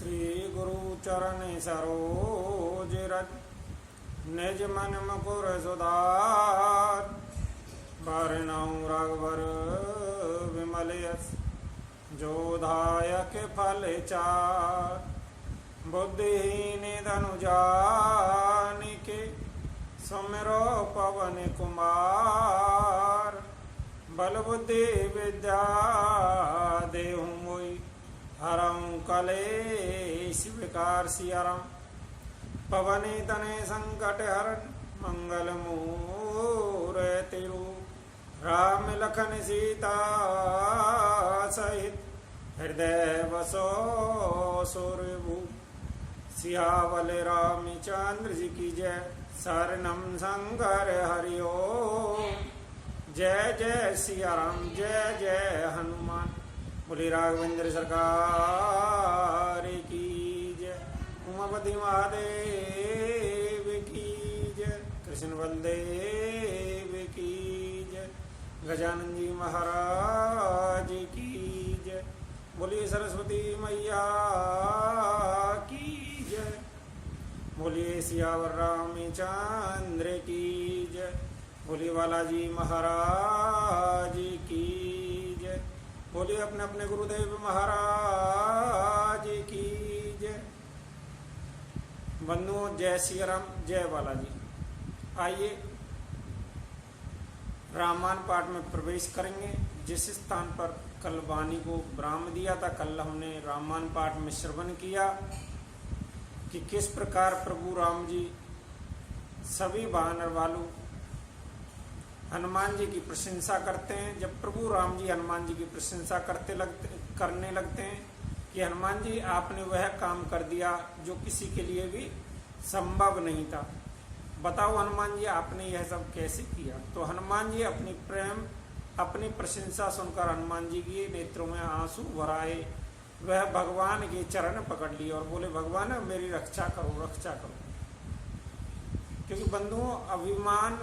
श्री गुरु चरण सरोज रज निज मन मुकुर सुधार वर्णौ रघुवर विमल यस जो दायक फल चार बुद्धिहीन धनु जानिके सुमिरो पवन कुमार बल बुद्धि विद्या देहु मोई हरं कलेश विकार सियरं पवने तने संकट हरण मंगल मूर्ति रूप राम लखन सीता सहित हृदय बसो सूर्यभूप सियावल रामचंद्र जी की जय शरणम शंकर हरिओम जय जय सिया राम जय जय हनुमान बोली राघवेंद्र सरकार की जय उमापति महादेव की जय कृष्ण बलदेव की जय गजानन जी महाराज की जय बोलिए सरस्वती मैया की जय बोलिए सियावर रामचंद्र की जय बोलिए बालाजी महाराज की जय बोलिए अपने अपने गुरुदेव महाराज की जय। बंधुओं जय श्री राम जय बालाजी। आइए रामायण पाठ में प्रवेश करेंगे। जिस स्थान पर कल वाणी को विराम दिया था, कल हमने रामायण पाठ में श्रवण किया कि किस प्रकार प्रभु राम जी सभी वानर वालों हनुमान जी की प्रशंसा करते हैं। जब प्रभु राम जी हनुमान जी की प्रशंसा करने लगते हैं कि हनुमान जी आपने वह काम कर दिया जो किसी के लिए भी संभव नहीं था, बताओ हनुमान जी आपने यह सब कैसे किया। तो हनुमान जी अपनी प्रेम अपनी प्रशंसा सुनकर हनुमान जी के नेत्रों में आंसू भराए, वह भगवान के चरण पकड़ लिए और बोले भगवान मेरी रक्षा करो रक्षा करो। क्योंकि बंधुओं अभिमान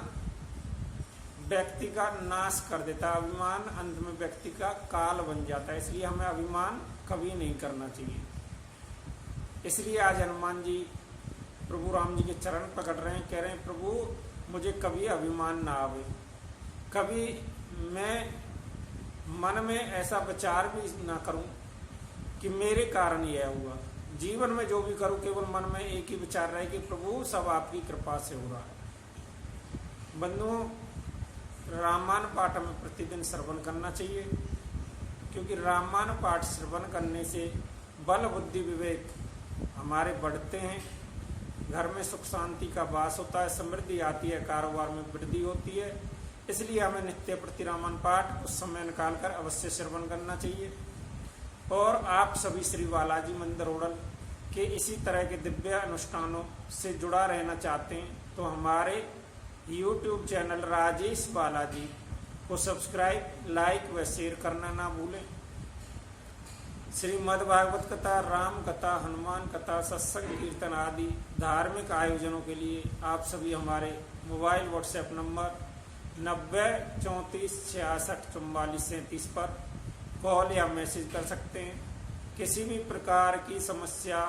व्यक्ति का नाश कर देता है, अभिमान अंत में व्यक्ति का काल बन जाता है, इसलिए हमें अभिमान कभी नहीं करना चाहिए। इसलिए आज हनुमान जी प्रभु राम जी के चरण पकड़ रहे हैं, कह रहे हैं प्रभु मुझे कभी अभिमान ना आवे, कभी मैं मन में ऐसा विचार भी ना करूं कि मेरे कारण यह हुआ। जीवन में जो भी करूं केवल मन में एक ही विचार रहे कि प्रभु सब आपकी कृपा से हो रहा है। बंधुओं रामायण पाठ में प्रतिदिन श्रवण करना चाहिए, क्योंकि रामायण पाठ श्रवण करने से बल बुद्धि विवेक हमारे बढ़ते हैं, घर में सुख शांति का वास होता है, समृद्धि आती है, कारोबार में वृद्धि होती है। इसलिए हमें नित्य प्रति रामायण पाठ कुछ समय निकालकर अवश्य श्रवण करना चाहिए। और आप सभी श्री बालाजी मंदिर ओडल के इसी तरह के दिव्य अनुष्ठानों से जुड़ा रहना चाहते हैं तो हमारे YouTube चैनल राजेश बालाजी को सब्सक्राइब, लाइक व शेयर करना ना भूलें। श्रीमद् भागवत कथा, राम कथा, हनुमान कथा, सत्संग कीर्तन आदि धार्मिक आयोजनों के लिए आप सभी हमारे मोबाइल व्हाट्सएप नंबर 90 34 66 44 37 पर कॉल या मैसेज कर सकते हैं। किसी भी प्रकार की समस्या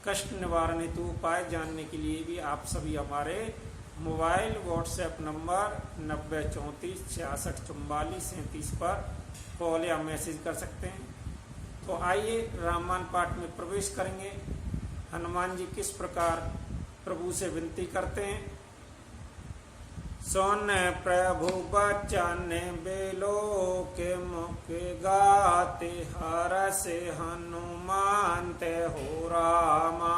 कष्ट निवारण हेतु उपाय जानने के लिए भी आप सभी हमारे मोबाइल व्हाट्सएप नंबर 90 34 66 44 37 पर कॉल या मैसेज कर सकते हैं। तो आइए रामायण पाठ में प्रवेश करेंगे। हनुमान जी किस प्रकार प्रभु से विनती करते हैं। सुन प्रभु बचन बेलो के मुखे गाते हर से हनुमान ते हो रामा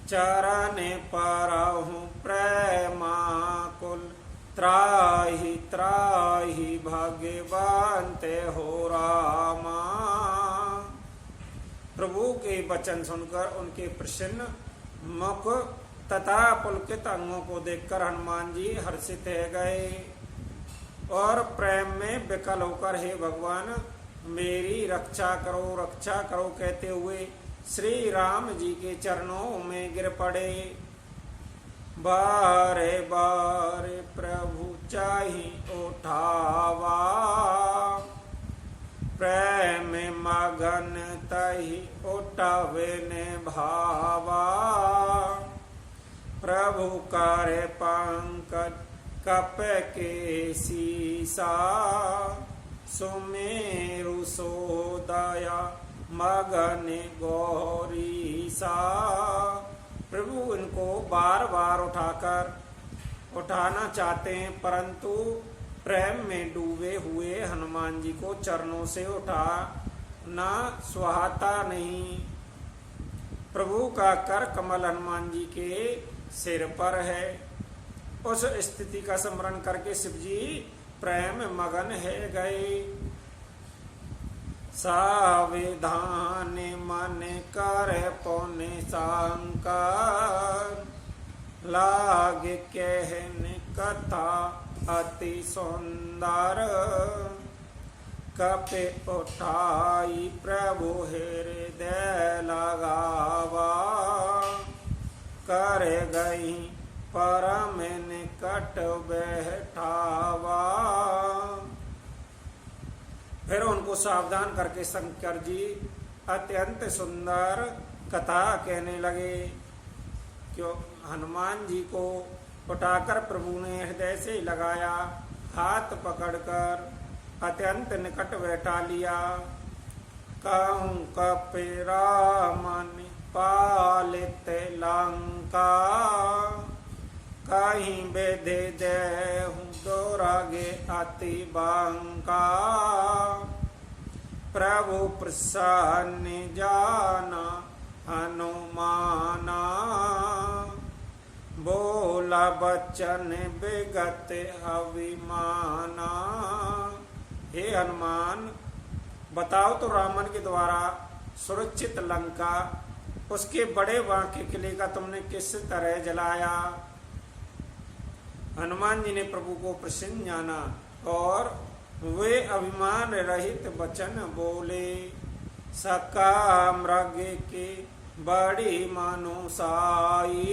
चरण परहु प्रेमा कुल त्राहि त्राहि भगवान ते हो रामा। प्रभु के वचन सुनकर उनके प्रसन्न मुख तथा पुलकित अंगों को देखकर हनुमान जी हर्षित हो गए और प्रेम में विकल होकर हे भगवान मेरी रक्षा करो कहते हुए श्री राम जी के चरणों में गिर पड़े। बारे बारे प्रभु चाहि उठावा प्रेम मगन तय कही उठवे ने भावा, प्रभु करे पंकज कप के सीसा, सुमेरु सोदया मगन गौरीसा। प्रभु इनको बार बार उठाना चाहते हैं, परंतु प्रेम में डूबे हुए हनुमान जी को चरणों से उठाना सुहाता नहीं। प्रभु का कर कमल हनुमान जी के सिर पर है। उस स्थिति का स्मरण करके शिव जी प्रेम मगन है गए। साविधान मन कर पौने शंकर, लागे कहने कथा अति सुंदर, कपे उठाई प्रभु हृदय लगावा, कर गई परम निकट बैठावा। फिर उनको सावधान करके शंकर जी अत्यंत सुंदर कथा कहने लगे। क्यों हनुमान जी को उठाकर प्रभु ने हृदय से लगाया, हाथ पकड़कर अत्यंत निकट बैठा लिया। कहूँ कपिरामन पालित लंका, कहीं बेधे देहूँ दोरागे अति बंका, प्रभु प्रसन्न जाना हनुमाना, बोला बचन विगत अभिमाना। हे हनुमान, बताओ तो रावण के द्वारा सुरक्षित लंका, उसके बड़े बांके किले का तुमने किस तरह जलाया। हनुमान जी ने प्रभु को प्रसन्न जाना और वे अभिमान रहित वचन बोले। सका मृग के बड़ी मनुसाई,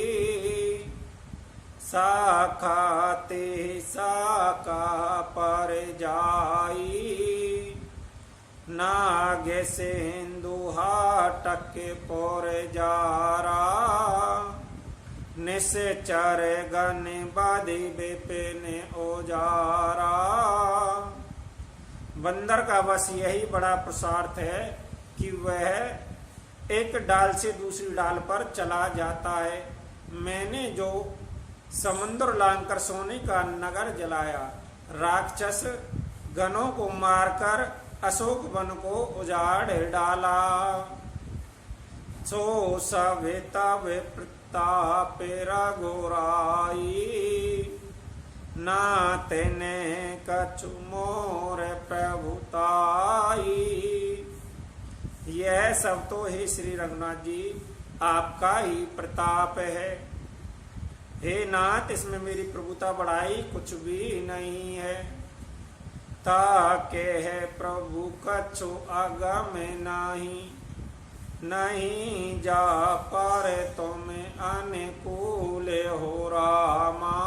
साखाते साका पर जाई, नागे सिंधु हाटक पोर जारा, निश्चर गण बाधि विपिन ओजारा। बंदर का बस यही बड़ा पुरुषार्थ है कि वह एक डाल से दूसरी डाल पर चला जाता है। मैंने जो समुद्र लांघकर सोने का नगर जलाया, राक्षस गणों को मारकर अशोक वन को उजाड़ डाला, सो सविता प्रताप रघुराई, नाते ने कछु मोर प्रभुताई। यह सब तो हे श्री रघुनाथ जी आपका ही प्रताप है। हे नाथ, इसमें मेरी प्रभुता बढ़ाई कुछ भी नहीं है। ताके है प्रभु कछु आगम नहीं, नहीं जा पारे तुम्हें अनुकूल हो रामा,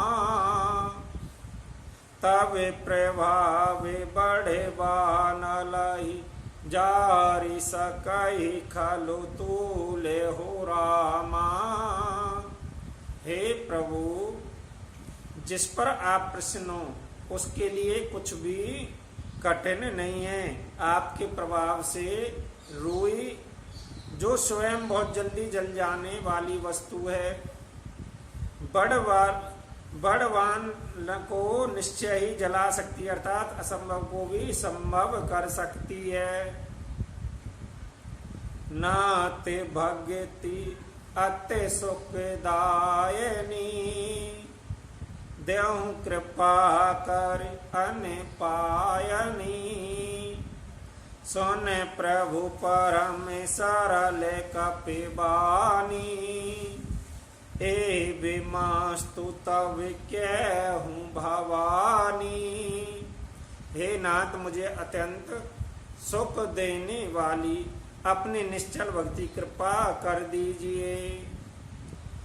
तब प्रभाव बढ़े बानलही, जारी सकई खलु तूले हो रामा। हे प्रभु, जिस पर आप प्रसन्न हो उसके लिए कुछ भी कठिन नहीं है। आपके प्रभाव से रुई, जो स्वयं बहुत जल्दी जल जाने वाली वस्तु है, बड़वान को निश्चय ही जला सकती है, अर्थात असंभव को भी संभव कर सकती है। नाते भगति अति सुखदायनी, देहु कृपा कर अन पायनी, सोन प्रभु परम सरल कपिबानी, ए विमास्तु तब कहूँ भवानी। हे नाथ, मुझे अत्यंत सुख देने वाली अपनी निश्चल भक्ति कृपा कर दीजिए।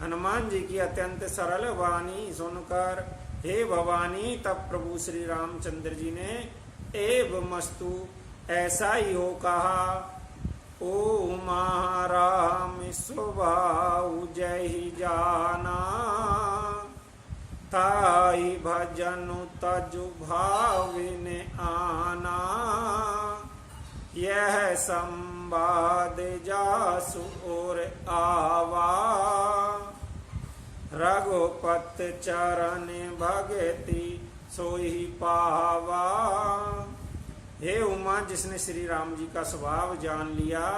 हनुमान जी की अत्यंत सरल वाणी सुनकर हे भवानी, तब प्रभु श्री रामचंद्र जी ने एव मस्तु ऐसा ही हो कहा। उमा राम स्वभाव जय जाना, ताई भजनु तजु भाविन आना। यह संवाद जासु और आवा, रघुपत चरण भगति सोई पावा। हे उमा, जिसने श्री राम जी का स्वभाव जान लिया,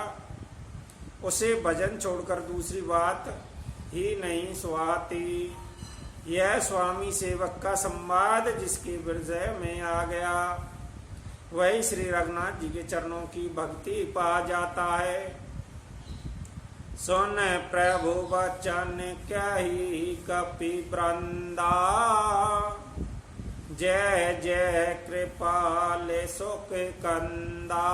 उसे भजन छोड़कर दूसरी बात ही नहीं सुहाती। यह स्वामी सेवक का संवाद जिसके हृदय में आ गया, वही श्री रघुनाथ जी के चरणों की भक्ति पा जाता है। सुन प्रभु वचन कही कपि वृंदा, जय जय कृपाल सुख कंदा।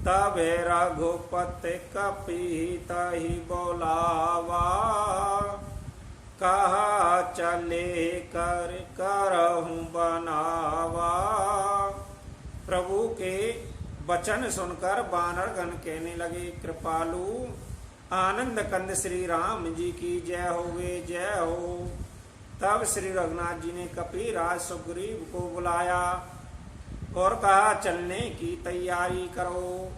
तब रघुपत कपि तहि बोलावा, कहा चले कर करहूं बनावा। प्रभु के वचन सुनकर बानरगण कहने लगे, कृपालु आनंद कंद श्री राम जी की जय होवे जय हो। तब श्री रघुनाथ जी ने कपिराज सुग्रीव को बुलाया और कहा, चलने की तैयारी करो।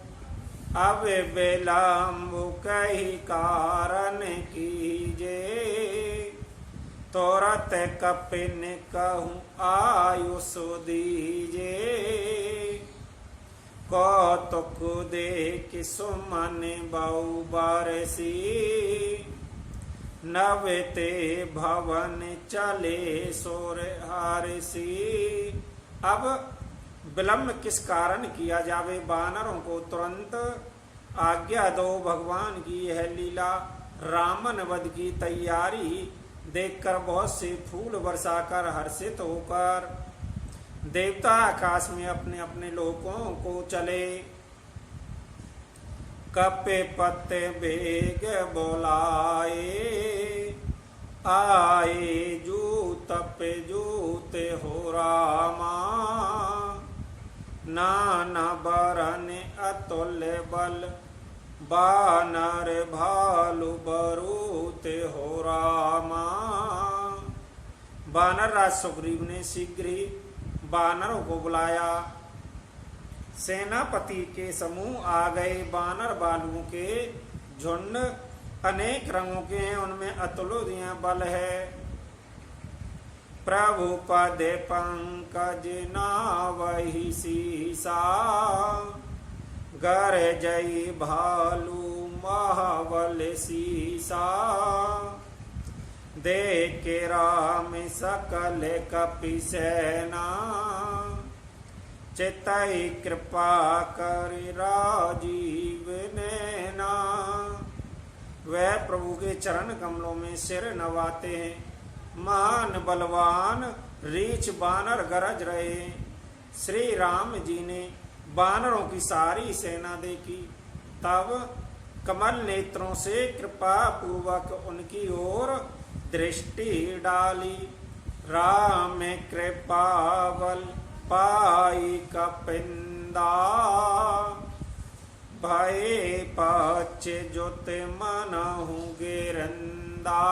अब विलंब कही कारण कीजे, तोरत कपिन कहूँ आयुष दीजे। कौतुक देख सुमन बहु बरसी, नवते भवन चले सोर हारसी। अब विलंब किस कारण किया जावे, बानरों को तुरंत आज्ञा दो। भगवान की यह लीला रामन वध की तैयारी देखकर बहुत से फूल बरसाकर हर्षित होकर देवता आकाश में अपने अपने लोकों को चले। कपे पत्ते बेग बोलाए, आए जूत पे जूते हो रामा। नाना बरन अतुल्य बल, बानर भालु बरूते हो रामा। बानर राज सुग्रीव ने शीघ्र ही बानरों को बुलाया। सेनापति के समूह आ गए। बानर बालुओं के झुंड अनेक रंगों के हैं, उनमें अतुल्य बल है। प्रभु पद पंकज नावहि सीसा, गर जय भालू महाबल सीसा। देख राम सकल कपि सेना, चितई कृपा कर राजीव नैना। वह प्रभु के चरण कमलों में सिर नवाते हैं। महान बलवान रीछ बानर गरज रहे। श्री राम जी ने बानरों की सारी सेना देखी, तब कमल नेत्रों से कृपा पूर्वक उनकी ओर दृष्टि डाली। राम कृपा बल पाई कपिंदा, भय पच जुत मनहु गिरंदा।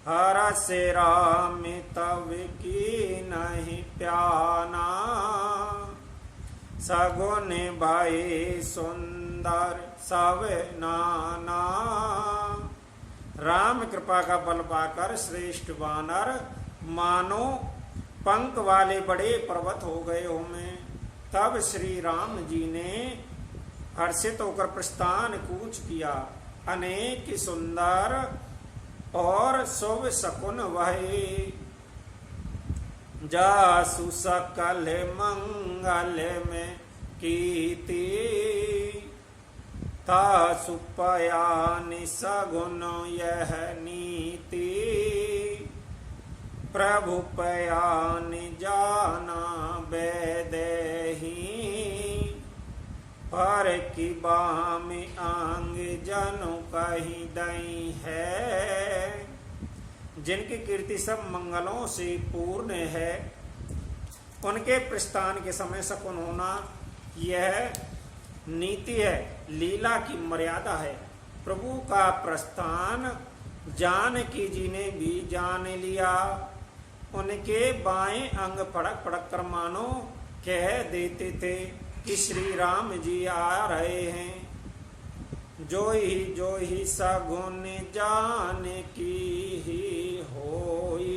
हरस राम तब की नहीं प्याना, सगुन भय सुंदर सब नाना। राम कृपा का बल पाकर श्रेष्ठ वानर मानो पंख वाले बड़े पर्वत हो गए होंगे। तब श्री राम जी ने हर्षित होकर प्रस्थान कूच किया। अनेक सुंदर और शुभ शकुन वही, जासु सकल मंगल में कीती। तासु पयान सगुन यह नीति, प्रभु पयान जाना बेदेही। पर की बाम आंग जनु कहीं दई है, जिनकी कीर्ति सब मंगलों से पूर्ण है, उनके प्रस्थान के समय शकुन होना यह नीति है, लीला की मर्यादा है। प्रभु का प्रस्थान जानकी जी ने भी जान लिया। उनके बाएं अंग फड़क फड़क कर मानो कह देते थे कि श्री राम जी आ रहे हैं। जो ही सगुन जान की ही होई,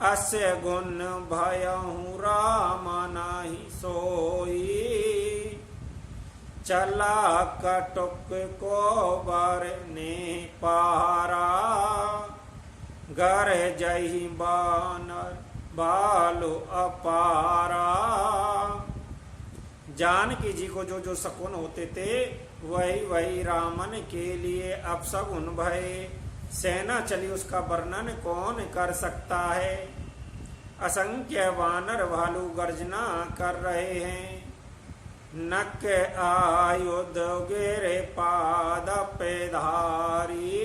अस गुण भयहु राम नाही सोई। चला कटुक को बरने पारा, घर जही बानर बालो अपारा। जानकी जी को जो जो शकुन होते थे वही वही रामन के लिए अपशगुन भय। सेना चली उसका वर्णन कौन कर सकता है। असंख्य वानर भालू गर्जना कर रहे हैं। नक आयुध गिरे पाद पे धारी,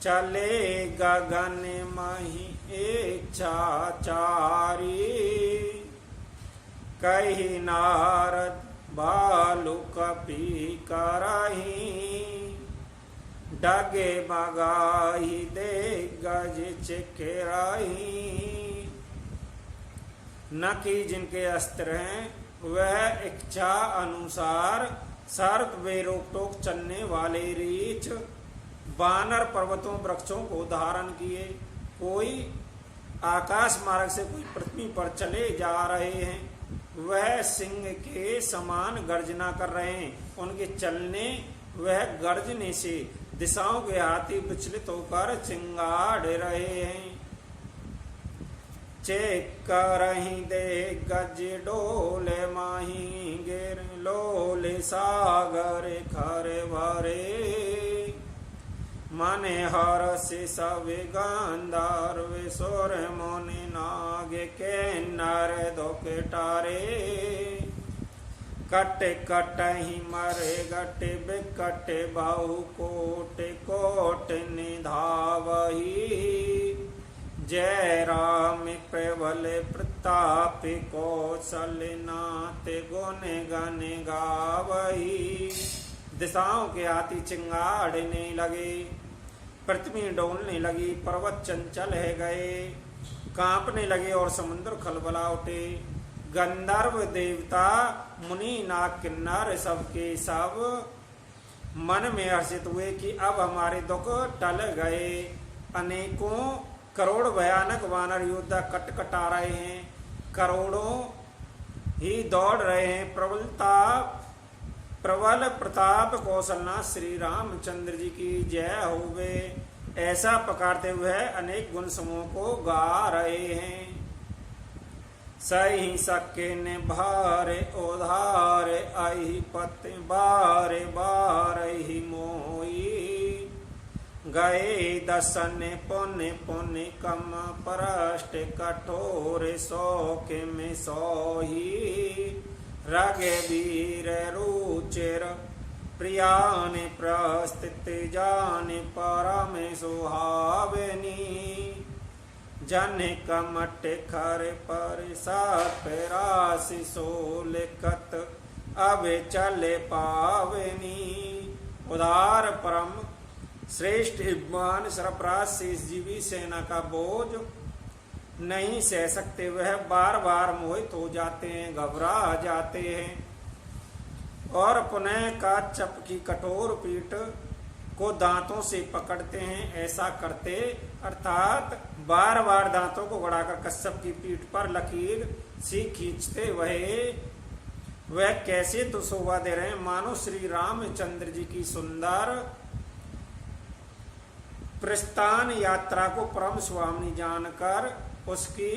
चले गगन मही इच्छाचारी। कही नारद भालु कपि करही, डगे मगाही दे गज चिकराही। नकी जिनके अस्त्र हैं वह इच्छा अनुसार सर्प वे रोक टोक चलने वाले रीछ वानर पर्वतों वृक्षों को धारण किए। कोई आकाश मार्ग से कोई पृथ्वी पर चले जा रहे हैं। वह सिंह के समान गर्जना कर रहे हैं। उनके चलने वह गर्जने से दिशाओं के हाथी विचलित होकर चिंगाड़ रहे हैं। चेक करही दे गज डोले माही गिर लोले सागर खर भरे। मने हर से सब गांधार सुर मुनि नागे के नर धोके टारे। कट कट ही मरे गट बिकट बाहु कोट कोट निधावही। जय राम प्रबल प्रताप कौशल नाथ गुण गण गावही। दिशाओं के हाथी चिंगाड़ने लगे, पृथ्वी डोलने लगी, पर्वत चंचल है गए, कांपने लगे और समुद्र खलबला उठे। गंधर्व देवता मुनि नाग किन्नर सबके सब मन में हर्षित हुए कि अब हमारे दुख टल गए। अनेकों करोड़ भयानक वानर योद्धा कटकटा रहे हैं, करोड़ों ही दौड़ रहे हैं। प्रबल प्रताप कौशलनाथ श्री रामचंद्र जी की जय होवे, ऐसा पकारते हुए अनेक गुण समूह को गा रहे हैं। सही सके ने भारे उधार आई पत बारे बार ही मोई। गए दसन पुण्य पुण्य कम परष्ट कठोर शोक में सोही। रघुवीर रुचिर प्रियान प्रस्थित जान परम सुहावनी। जन कमट खर पर साप राशि सोलकत अब चले पावनी। उदार परम श्रेष्ठ विद्वान सरफराज शेष जीवी सेना का बोझ नहीं सह सकते। वह बार बार मोहित हो जाते हैं, घबरा जाते हैं और पुनः काचप की कठोर पीठ को दांतों से पकड़ते हैं। ऐसा करते अर्थात बार बार दांतों को गड़ाकर कश्यप की पीठ पर लकीर सी खींचते वह कैसे तो शोभा दे रहे हैं, मानो श्री रामचंद्र जी की सुंदर प्रस्थान यात्रा को परम स्वामी जानकर उसकी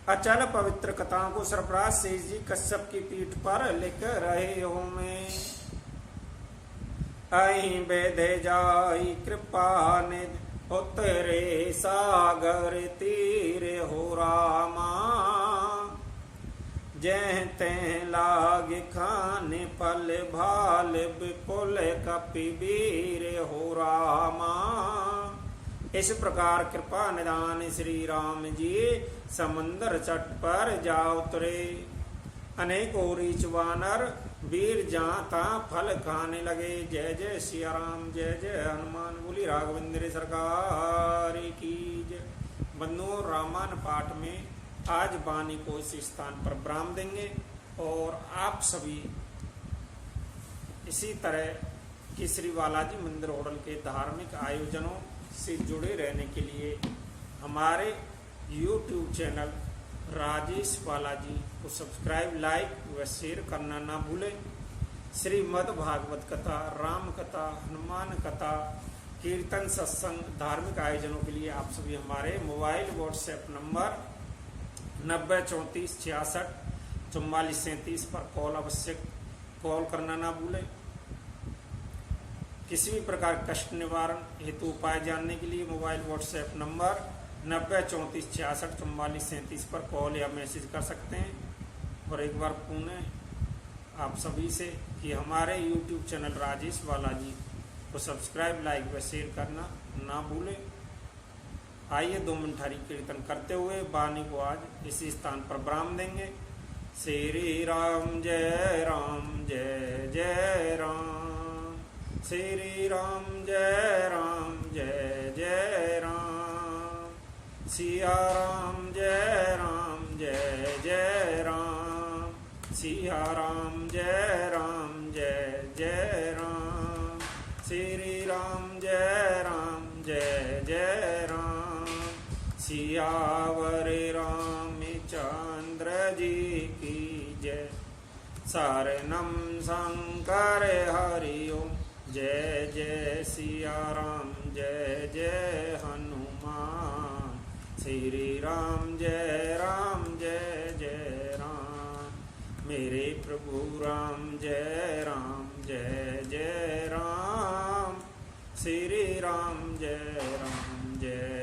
अचल पवित्र कथाओं को सरफराज शेष जी कश्यप की पीठ पर लिख रहे हो। मैं अहि बेदे जाई कृपा निध उतरे सागर तीर हो रामा। जय तैं लाग खाने पल भाल विपुल कपि वीर हो रामा। इस प्रकार कृपा निदान श्री राम जी समुद्र तट पर जा उतरे। अनेकों रीच वानर वीर जाता फल खाने लगे। जय जय सिया राम, जय जय हनुमान, बोली राघवेंद्र सरकार की जय। बंधुओं, रामायण पाठ में आज वाणी को इस स्थान पर विराम देंगे और आप सभी इसी तरह कि श्री बालाजी मंदिर होटल के धार्मिक आयोजनों से जुड़े रहने के लिए हमारे YouTube चैनल राजेश बालाजी को सब्सक्राइब, लाइक व शेयर करना ना भूलें। श्रीमद् भागवत कथा, राम कथा, हनुमान कथा, कीर्तन, सत्संग, धार्मिक आयोजनों के लिए आप सभी हमारे मोबाइल व्हाट्सएप नंबर 9034664437 पर अवश्य कॉल करना ना भूलें। किसी भी प्रकार कष्ट निवारण हेतु उपाय जानने के लिए मोबाइल व्हाट्सएप नंबर 9034664437 पर कॉल या मैसेज कर सकते हैं। और एक बार पुनः आप सभी से कि हमारे YouTube चैनल राजेश बालाजी को सब्सक्राइब, लाइक व शेयर करना ना भूलें। आइए 2 मिनट हरि कीर्तन करते हुए वाणी को आज इसी स्थान पर विराम देंगे। श्री राम जय राम, जय जय राम। श्री राम जय राम, जय जय राम। सिया राम जय राम, जय जय राम। सिया राम जय राम, जय जय राम। श्री राम जय राम, जय जय राम। सियावर रामचंद्र जी की जय। शरणम शंकर हरि ओम। जय जय सिया राम, जय जय हनुमान। श्री राम जय राम, जय जय राम। मेरे प्रभु राम जय राम, जय जय राम। श्री राम जय राम, जय